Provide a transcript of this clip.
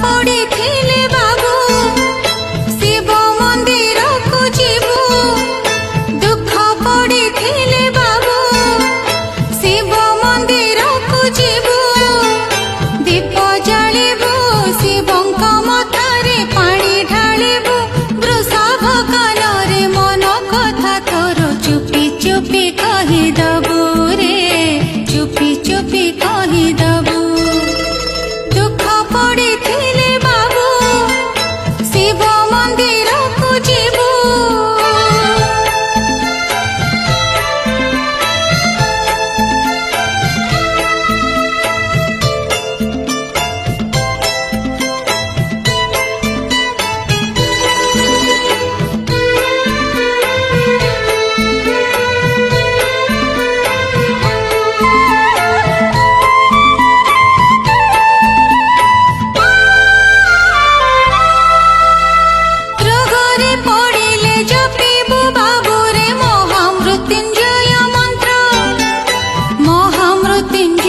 पड़िथिले बाबू शिव मंदिर को जीवु दुख पड़िथिले बाबू शिव मंदिर को जीवु दीप जालिबु शिवंक मथारे पानी ढालिबु वृषभ कानरे मन कथा तोर चुपी चुपी कहिदबु रे चुपी चुपी कहिदबु दुख पड़िथिले बाबू शिव मंदिर को जीवु रोगरे पड़िले जपिबु बाबू रे महामृत्युंजय मंत्र महामृत्युंजय